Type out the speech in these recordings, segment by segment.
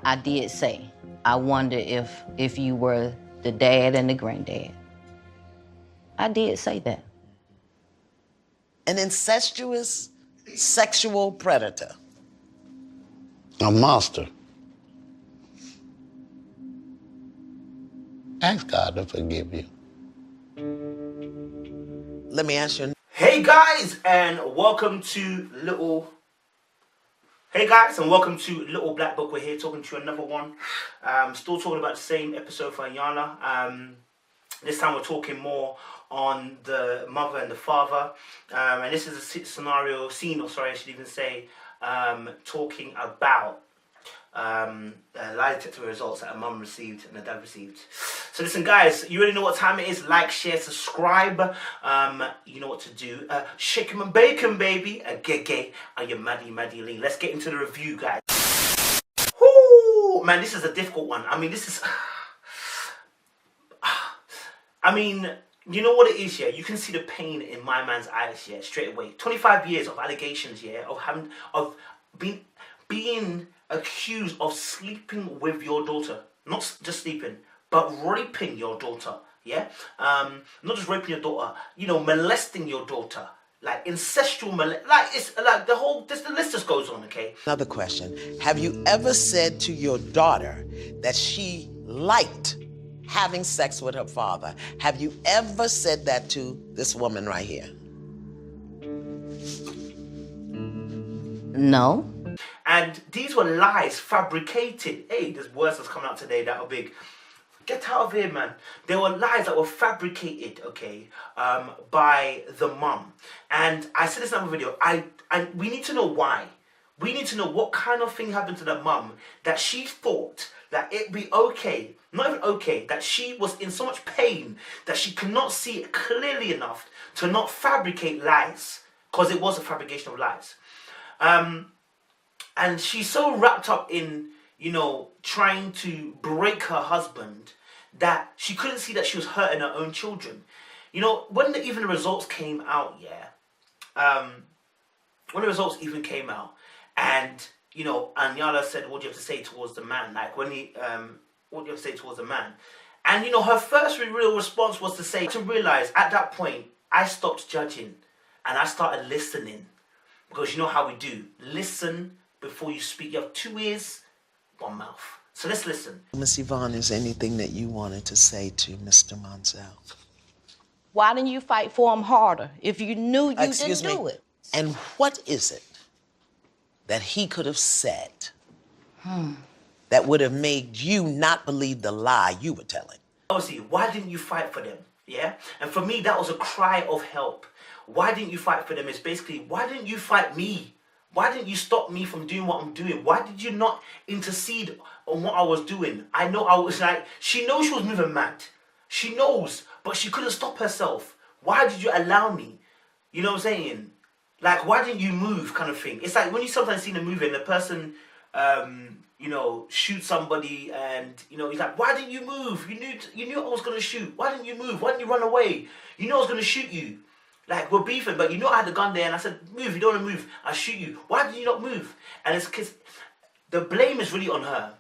I did say, I wonder if you were the dad and the granddad. I did say that. An incestuous sexual predator. A monster. Ask God to forgive you. Let me ask you. Hey guys, and welcome to Little Black Book. We're here talking to another one. Still talking about the same episode for Iyanla. This time we're talking more on the mother and the father. And this is a scene, talking about lie detector results that a mum received and a dad received. So listen guys, you already know what time it is. Like, share, subscribe. You know what to do. Shake 'em and bake 'em, baby. Gay on your Maddie Lee. Let's get into the review, guys. Whoo! Man, this is a difficult one. You know what it is, yeah? You can see the pain in my man's eyes, yeah, straight away. 25 years of allegations, yeah, of being accused of sleeping with your daughter. Not just sleeping, but raping your daughter, yeah? Not just raping your daughter, molesting your daughter. Like incestual the list just goes on, okay? Another question. Have you ever said to your daughter that she liked having sex with her father? Have you ever said that to this woman right here? No. And these were lies fabricated. Hey, there's words that's coming out today that are big. Get out of here, man. They were lies that were fabricated, okay, by the mum. And I said this in another video. We need to know why. We need to know what kind of thing happened to the mum that she thought that it'd be okay, not even okay, that she was in so much pain that she could not see it clearly enough to not fabricate lies, because it was a fabrication of lies. And she's so wrapped up in, trying to break her husband that she couldn't see that she was hurting her own children. When even the results came out, when the results even came out, and, Iyanla said, what do you have to say towards the man? Like, what do you have to say towards the man? And, her first real response was to realize at that point, I stopped judging and I started listening. Because you know how we do. Listen before you speak. You have 2 ears, 1 mouth. So let's listen. Miss Evonne, is anything that you wanted to say to Mr. Vanzant? Why didn't you fight for him harder if you knew you didn't do it? And what is it that he could have said that would have made you not believe the lie you were telling? Obviously, why didn't you fight for them? Yeah? And for me, that was a cry of help. Why didn't you fight for them? It's basically, why didn't you fight me? Why didn't you stop me from doing what I'm doing? Why did you not intercede on what I was doing? I know I was like, she knows she was moving mad. She knows, but she couldn't stop herself. Why did you allow me? You know what I'm saying? Like, why didn't you move kind of thing? It's like when you sometimes see the movie and the person, shoots somebody and, he's like, why didn't you move? You knew I was going to shoot. Why didn't you move? Why didn't you run away? You know I was going to shoot you. Like, we're beefing, but I had the gun there and I said, move, you don't want to move, I'll shoot you. Why did you not move? And it's because the blame is really on her.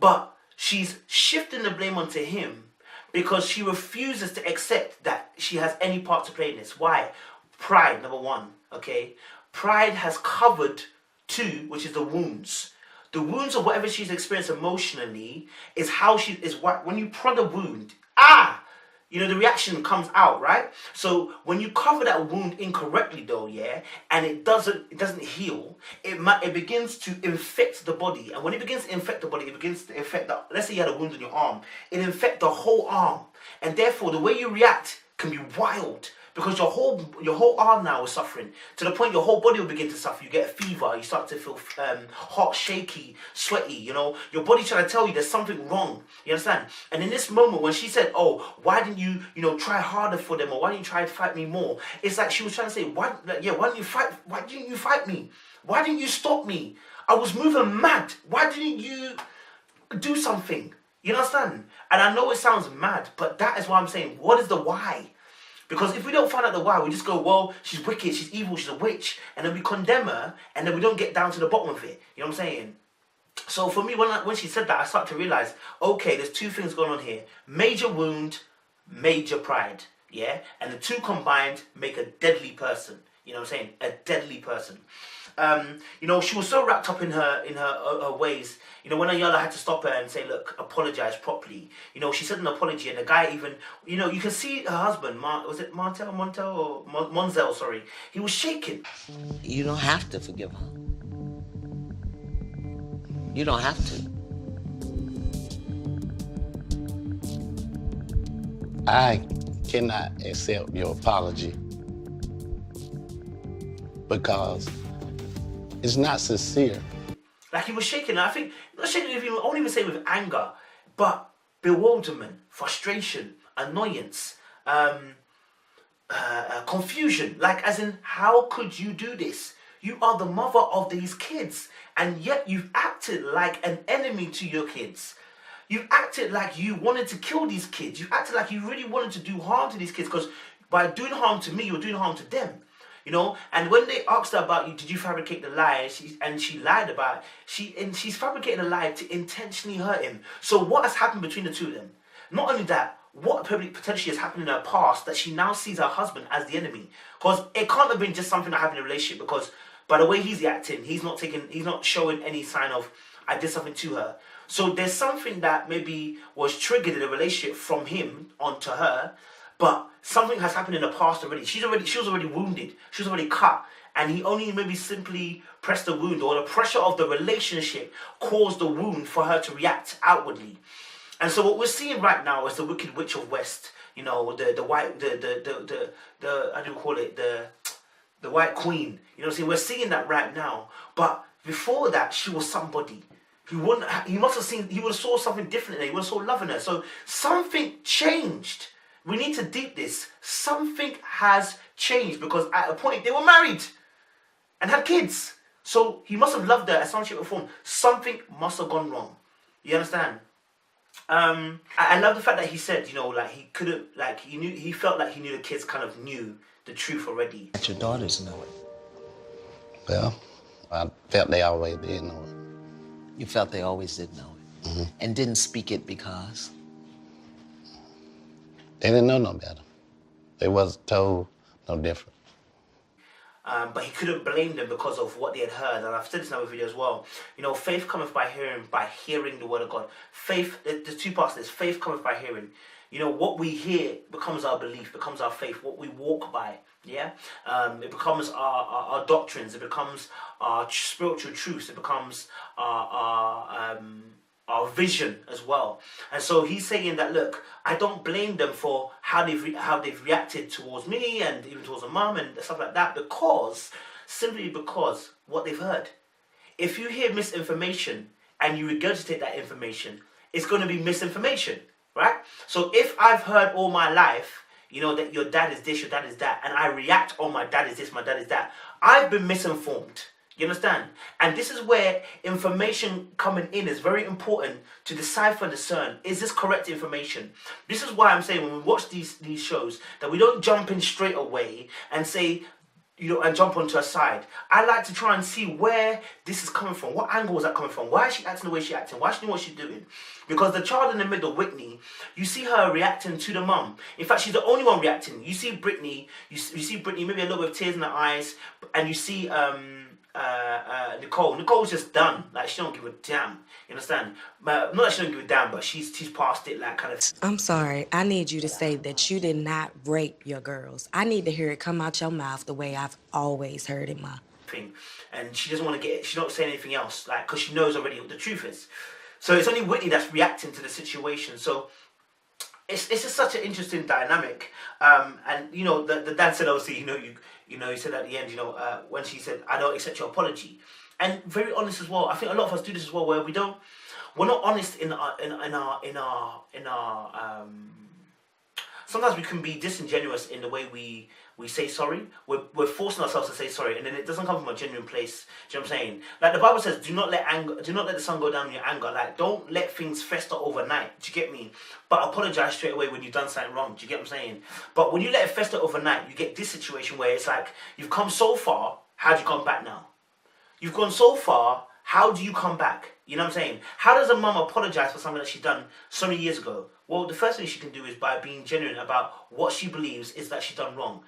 But she's shifting the blame onto him because she refuses to accept that she has any part to play in this. Why? Pride, number one, okay? Pride has covered 2, which is the wounds. The wounds of whatever she's experienced emotionally is how when you prod a wound, the reaction comes out, right? So when you cover that wound incorrectly though, yeah, and it doesn't heal, it begins to infect the body. And when it begins to infect the body, it begins to infect let's say you had a wound on your arm, it infects the whole arm. And therefore the way you react can be wild. Because your whole arm now is suffering to the point your whole body will begin to suffer. You get a fever, you start to feel hot, shaky, sweaty. Your body's trying to tell you there's something wrong. You understand? And in this moment, when she said, "Oh, why didn't you, try harder for them, or why didn't you try to fight me more?" It's like she was trying to say, why didn't you fight? Why didn't you fight me? Why didn't you stop me? I was moving mad. Why didn't you do something? You understand? And I know it sounds mad, but that is why I'm saying, what is the why? Because if we don't find out the why, we just go, well, she's wicked, she's evil, she's a witch, and then we condemn her, and then we don't get down to the bottom of it. You know what I'm saying? So for me, when she said that, I started to realize, okay, there's two things going on here: major wound, major pride. Yeah, and the two combined make a deadly person. You know what I'm saying? A deadly person. You know, she was so wrapped up in her ways. You know, when Iyanla had to stop her and say, "Look, apologize properly." You know, she said an apology, and the guy even, you know, you can see her husband, was it Montel or Monzel? Sorry, he was shaking. You don't have to forgive her. You don't have to. I cannot accept your apology because it's not sincere. Like he was shaking. I think not shaking. If you only even say with anger, but bewilderment, frustration, annoyance, confusion. Like as in, how could you do this? You are the mother of these kids, and yet you've acted like an enemy to your kids. You've acted like you wanted to kill these kids. You've acted like you really wanted to do harm to these kids, because by doing harm to me, you're doing harm to them. You know, and when they asked her about you, did you fabricate the lie? She lied about it. She's fabricating a lie to intentionally hurt him. So what has happened between the two of them? Not only that, what potentially has happened in her past that she now sees her husband as the enemy? Because it can't have been just something that happened in a relationship, because by the way he's acting, he's not showing any sign of I did something to her. So there's something that maybe was triggered in a relationship from him onto her, but something has happened in the past already. She was already wounded. She was already cut. And he only maybe simply pressed the wound, or the pressure of the relationship caused the wound for her to react outwardly. And so what we're seeing right now is the Wicked Witch of West. You know, the white, the how do you call it? The White Queen. You know what I'm saying? We're seeing that right now. But before that, she was somebody. He would have saw something different in her. He would have saw love in her. So something changed. We need to deep this. Something has changed, because at a point they were married and had kids. So he must have loved her at some shape or form. Something must have gone wrong. You understand? I love the fact that he said, you know, like he couldn't, like he felt like he knew the kids kind of knew the truth already. Let your daughters know it. Well, I felt they always did know it. You felt they always did know it. Mm-hmm. And didn't speak it because? They didn't know no better. They wasn't told no different. But he couldn't blame them because of what they had heard. And I've said this in another video as well. You know, faith cometh by hearing the word of God. Faith, there's two parts to this. Faith cometh by hearing. You know, what we hear becomes our belief, becomes our faith, what we walk by. Yeah? It becomes our doctrines. It becomes our spiritual truths. It becomes our vision as well. And so he's saying that, look, I don't blame them for how they've reacted towards me and even towards a mum and stuff like that, simply because what they've heard. If you hear misinformation and you regurgitate that information, it's going to be misinformation, right? So if I've heard all my life, you know, that your dad is this, your dad is that, and I react, oh, my dad is this, my dad is that, I've been misinformed. You understand? And this is where information coming in is very important to decipher and discern. Is this correct information? This is why I'm saying when we watch these shows that we don't jump in straight away and say, you know, and jump onto a side. I like to try and see where this is coming from. What angle is that coming from? Why is she acting the way she's acting? Why is she doing what she's doing? Because the child in the middle, Whitney, you see her reacting to the mum. In fact, she's the only one reacting. You see Brittany, you see Brittany maybe a little bit of tears in her eyes, and you see Nicole. Nicole's just done. Like, she don't give a damn. You understand? Not that she don't give a damn, but she's past it, like, kind of. I'm sorry. I need you to say that you did not rape your girls. I need to hear it come out your mouth the way I've always heard it, Ma. And she doesn't want to get it. She's not saying anything else, like, because she knows already what the truth is. So it's only Whitney that's reacting to the situation. So it's just such an interesting dynamic. And, you know, the dad said, obviously, you know, he said at the end, you know, when she said, I don't accept your apology. And very honest as well. I think a lot of us do this as well, where we're not honest in our sometimes we can be disingenuous in the way we say sorry. We're forcing ourselves to say sorry, and then it doesn't come from a genuine place. Do you know what I'm saying? Like the Bible says, do not let the sun go down in your anger. Like, don't let things fester overnight. Do you get me? But apologize straight away when you've done something wrong. Do you get what I'm saying? But when you let it fester overnight, you get this situation where it's like, you've come so far, how do you come back now? You've gone so far, How do you come back? You know what I'm saying? How does a mum apologize for something that she's done so many years ago? Well, the first thing she can do is by being genuine about what she believes is that she's done wrong.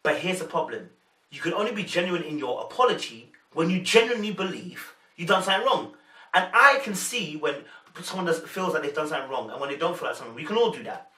But here's the problem. You can only be genuine in your apology when you genuinely believe you've done something wrong. And I can see when someone feels like they've done something wrong and when they don't feel like something. We can all do that.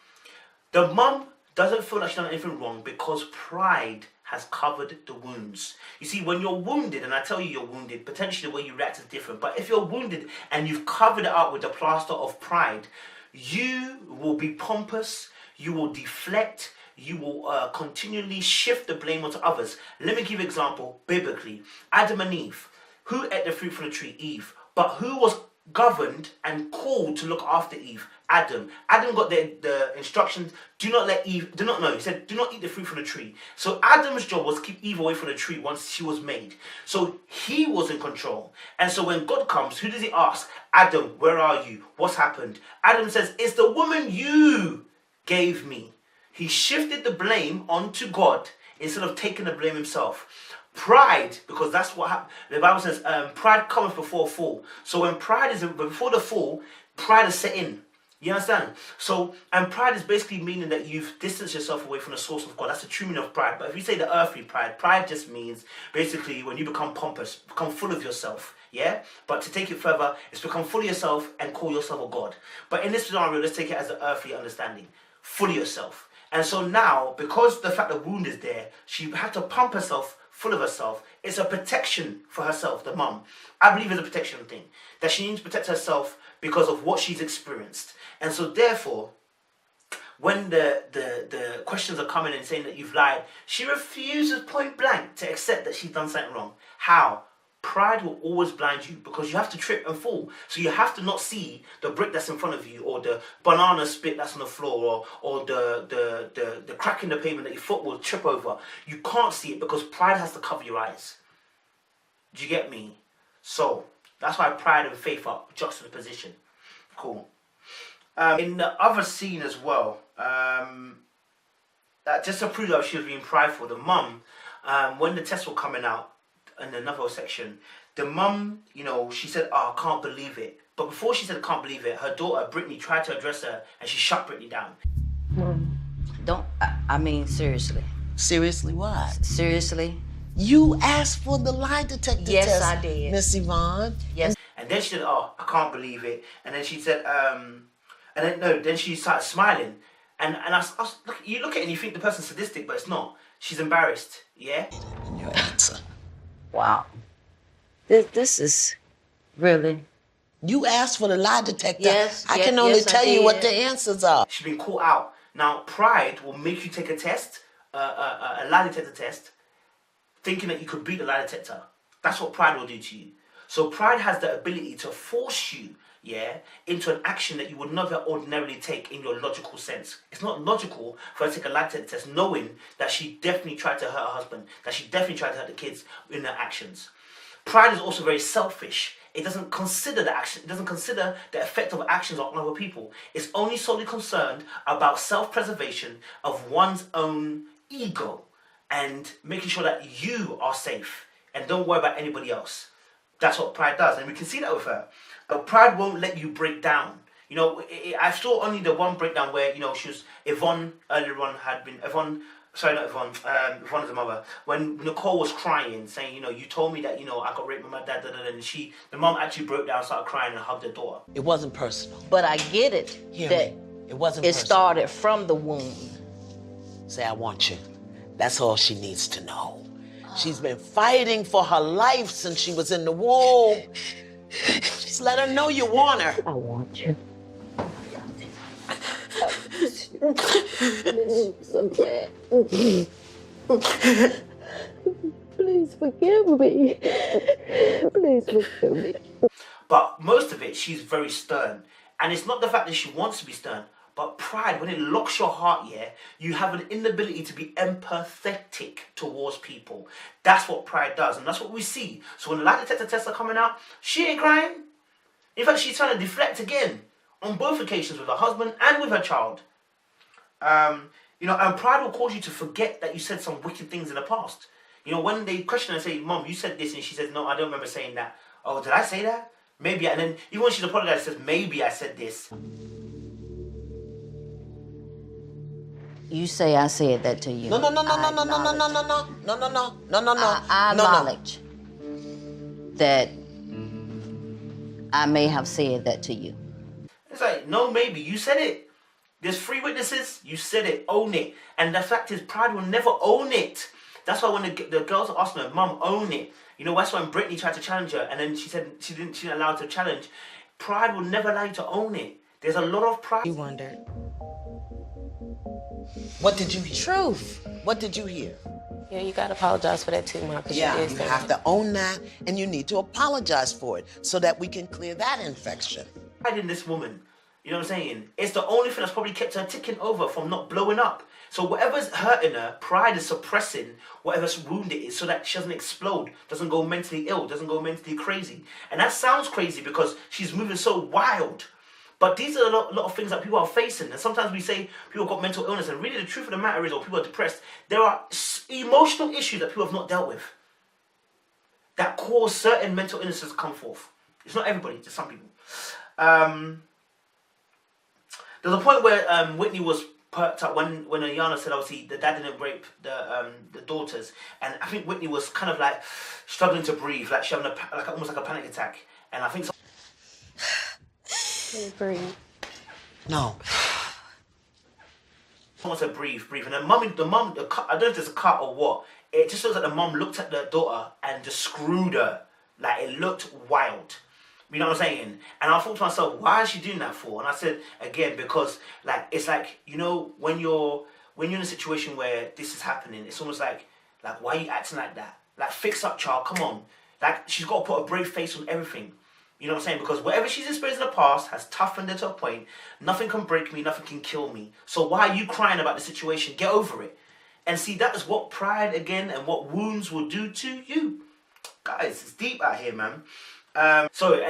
The mum doesn't feel like she's done anything wrong because pride has covered the wounds. You see, when you're wounded, and I tell you you're wounded, potentially the way you react is different. But if you're wounded and you've covered it up with the plaster of pride, you will be pompous, you will deflect, you will continually shift the blame onto others. Let me give you an example biblically. Adam and Eve. Who ate the fruit from the tree? Eve. But who was governed and called to look after Eve? Adam. Adam got the instructions, he said, do not eat the fruit from the tree. So Adam's job was to keep Eve away from the tree once she was made. So he was in control. And so when God comes, who does he ask? Adam, where are you? What's happened? Adam says, it's the woman you gave me. He shifted the blame onto God instead of taking the blame himself. Pride, because that's what happened. The Bible says, pride cometh before a fall. So when pride is before the fall, pride is set in. You understand? So, and pride is basically meaning that you've distanced yourself away from the source of God. That's the true meaning of pride. But if you say the earthly pride, pride just means basically when you become pompous, become full of yourself. Yeah? But to take it further, it's become full of yourself and call yourself a God. But in this scenario, let's take it as an earthly understanding. Full of yourself. And so now, because the fact the wound is there, she had to pump herself full of herself. It's a protection for herself, the mum. I believe it's a protection thing. That she needs to protect herself because of what she's experienced. And so therefore, when the questions are coming and saying that you've lied, she refuses point blank to accept that she's done something wrong. How? Pride will always blind you because you have to trip and fall. So you have to not see the brick that's in front of you or the banana spit that's on the floor or the crack in the pavement that your foot will trip over. You can't see it because pride has to cover your eyes. Do you get me? So that's why pride and faith are juxtaposition. Cool. In the other scene as well, just to prove that she was being prideful, the mum, when the tests were coming out, in another section, the mum, she said, I can't believe it. But before she said, I can't believe it, her daughter, Brittany, tried to address her and she shut Brittany down. Seriously. Seriously, what? Seriously? You asked for the lie detector test. Yes, I did. Miss Evonne. Yes. And then she said, I can't believe it. And then she said, then she started smiling. And you look at it and you think the person's sadistic, but it's not. She's embarrassed, yeah? Your answer. Wow. This is really... You asked for the lie detector. Yes, I can only tell you what did. the answers are. She's been caught out. Now, pride will make you take a test, a lie detector test, thinking that you could beat the lie detector. That's what pride will do to you. So pride has the ability to force you, into an action that you would never ordinarily take in your logical sense. It's not logical for her to take a lie detector test knowing that she definitely tried to hurt her husband, that she definitely tried to hurt the kids in her actions. Pride is also very selfish. It doesn't consider the action. It doesn't consider the effect of actions on other people. It's only solely concerned about self-preservation of one's own ego and making sure that you are safe and don't worry about anybody else. That's what pride does, and we can see that with her. But pride won't let you break down. I saw only the one breakdown where, she was, Evonne earlier on had been, Evonne is the mother. When Nicole was crying, saying, you told me that, I got raped by my dad, and the mom actually broke down, started crying and hugged her daughter. It wasn't personal. But I get it. Hear that me. It wasn't it personal. started from the womb. Say, I want you. That's all she needs to know. She's been fighting for her life since she was in the womb. Just let her know you want her. I want you. So bad. Please forgive me. Please forgive me. But most of it, she's very stern. And it's not the fact that she wants to be stern, but pride, when it locks your heart, you have an inability to be empathetic towards people. That's what pride does, and that's what we see. So when the lie detector tests are coming out, she ain't crying. In fact, she's trying to deflect again on both occasions with her husband and with her child. And pride will cause you to forget that you said some wicked things in the past. When they question her and say, Mom, you said this, and she says, no, I don't remember saying that. oh, did I say that? Maybe, and then even when she's apologized, she says, maybe I said this. You say I said that to you. No. I acknowledge that I may have said that to you. It's like, no, maybe. You said it. There's 3 witnesses. You said it. Own it. And the fact is, pride will never own it. That's why when the girls are asking her, Mum, own it. You know, that's when Brittany tried to challenge her, and then she said she didn't allow her to challenge. Pride will never allow you to own it. There's a lot of pride. You wondered. What did you hear? Truth. What did you hear? Yeah, you gotta apologize for that too, Ma. Yeah, you have to own that, and you need to apologize for it so that we can clear that infection. Pride in this woman, you know what I'm saying? It's the only thing that's probably kept her ticking over from not blowing up. So whatever's hurting her, pride is suppressing whatever's wound it is so that she doesn't explode, doesn't go mentally ill, doesn't go mentally crazy. And that sounds crazy because she's moving so wild. But these are a lot of things that people are facing. And sometimes we say people have got mental illness, and really the truth of the matter is, or people are depressed, there are emotional issues that people have not dealt with that cause certain mental illnesses to come forth. It's not everybody, just some people. There's a point where Whitney was perked up when Iyanla said, obviously, the dad didn't rape the daughters. And I think Whitney was kind of like struggling to breathe, like she having almost like a panic attack. And I think Breathe. No. someone said, breathe. And the mum, I don't know if there's a cut or what. It just looks like the mum looked at the daughter and just screwed her. Like, it looked wild. You know what I'm saying? And I thought to myself, why is she doing that for? And I said, again, because like it's like, you know, when you're in a situation where this is happening, it's almost like why are you acting like that? Like, fix up, child, come on. Like, she's got to put a brave face on everything. You know what I'm saying? Because whatever she's experienced in the past has toughened her to a point. Nothing can break me, nothing can kill me. So why are you crying about the situation? Get over it. And see, that is what pride, again, and what wounds will do to you. Guys, it's deep out here, man. And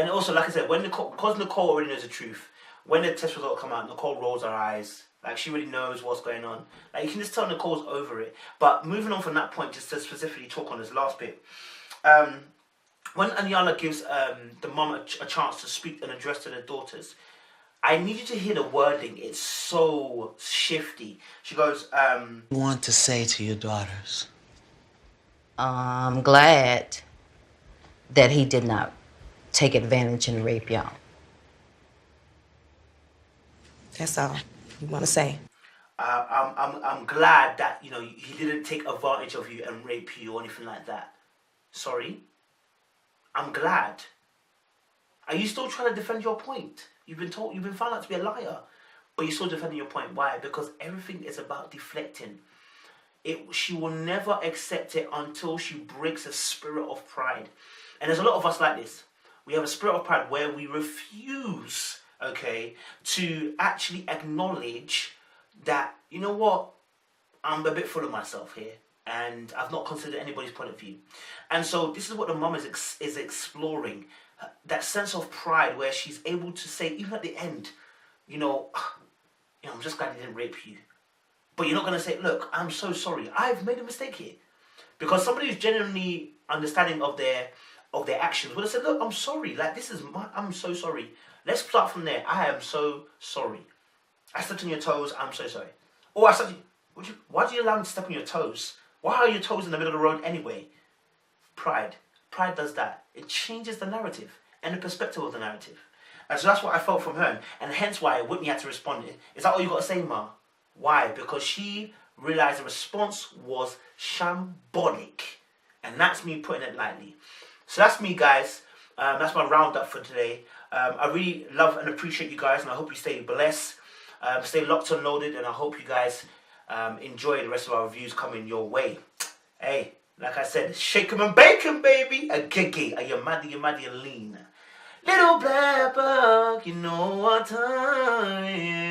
also, like I said, because Nichole already knows the truth, when the test result come out, Nichole rolls her eyes. Like, she really knows what's going on. Like, you can just tell Nicole's over it. But moving on from that point, just to specifically talk on this last bit. When Iyanla gives the mum a chance to speak and address to their daughters, I need you to hear the wording. It's so shifty. She goes, Want to say to your daughters? I'm glad that he did not take advantage and rape y'all. That's all you want to say. I'm glad that, you know, he didn't take advantage of you and rape you or anything like that. Sorry. I'm glad. Are you still trying to defend your point? You've been found out to be a liar, but you're still defending your point. Why? Because everything is about deflecting. She will never accept it until she breaks a spirit of pride. And there's a lot of us like this. We have a spirit of pride where we refuse, okay, to actually acknowledge that, you know what, I'm a bit full of myself here, and I've not considered anybody's point of view. And so this is what the mum is exploring, that sense of pride where she's able to say, even at the end, you know, I'm just glad he didn't rape you. But you're not going to say, look, I'm so sorry, I've made a mistake here. Because somebody who's genuinely understanding of their actions would have said, look, I'm sorry, like, I'm so sorry. Let's start from there. I am so sorry. I stepped on your toes, I'm so sorry. Or I said, why do you allow me to step on your toes? Why are your toes in the middle of the road anyway? Pride. Pride does that. It changes the narrative and the perspective of the narrative. And so that's what I felt from her. And hence why Whitney had to respond. Is that all you got to say, Ma? Why? Because she realized the response was shambolic. And that's me putting it lightly. So that's me, guys. That's my roundup for today. I really love and appreciate you guys, and I hope you stay blessed. Stay locked and loaded, and I hope you guys enjoy the rest of our reviews coming your way. Hey, like I said, shake 'em and bake 'em, baby. A giggy, a you maddy, lean. Little black bug, you know what time.